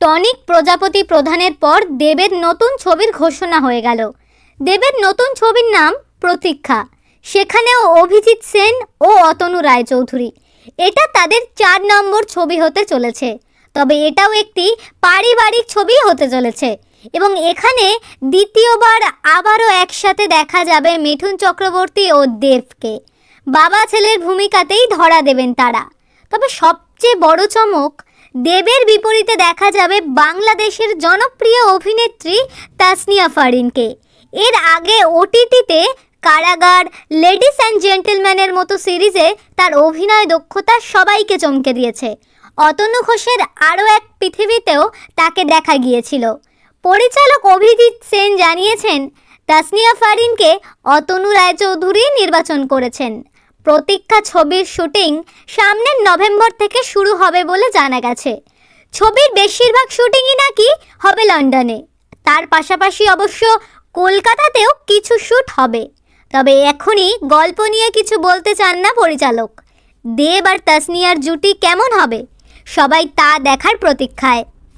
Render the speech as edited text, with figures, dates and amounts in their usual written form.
Tonic প্রজাপতি প্রধানের পর দেবের নতুন ছবির ঘোষণা হয়ে গেল। দেবের নতুন ছবির নাম প্রতীক্ষা। সেখানেও অভিজিৎ সেন ও অতনু রায়চৌধুরী। এটা তাদের 4 নম্বর ছবি হতে চলেছে। তবে এটাও একটি পারিবারিক ছবি হতে চলেছে এবং এখানে দ্বিতীয়বার আবারও একসাথে দেখা যাবে মিঠুন চক্রবর্তী ও দেবকে। বাবা ছেলের ভূমিকাতেই ধরা দেবেন তারা। তবে সবচেয়ে বড় চমক, দেবের বিপরীতে দেখা যাবে বাংলাদেশের জনপ্রিয় অভিনেত্রী তাসনিয়া ফারিনকে। এর আগে ওটিটিতে কারাগার, লেডিস অ্যান্ড জেন্টলম্যানের মতো সিরিজে তার অভিনয় দক্ষতা সবাইকে চমকে দিয়েছে। অতনু ঘোষের আরও এক পৃথিবীতেও তাকে দেখা গিয়েছিল। পরিচালক অভিজিৎ সেন জানিয়েছেন, তাসনিয়া ফারিনকে অতনু রায়চৌধুরী নির্বাচন করেছেন। প্রতীক্ষা ছবির শুটিং সামনের নভেম্বর থেকে শুরু হবে বলে জানা গেছে। ছবির বেশিরভাগ শুটিংই নাকি হবে লন্ডনে। তার পাশাপাশি অবশ্য কলকাতাতেও কিছু শ্যুট হবে। তবে এখনই গল্প নিয়ে কিছু বলতে চান না পরিচালক। দেব আর তাসনিয়ার জুটি কেমন হবে, সবাই তা দেখার প্রতীক্ষায়।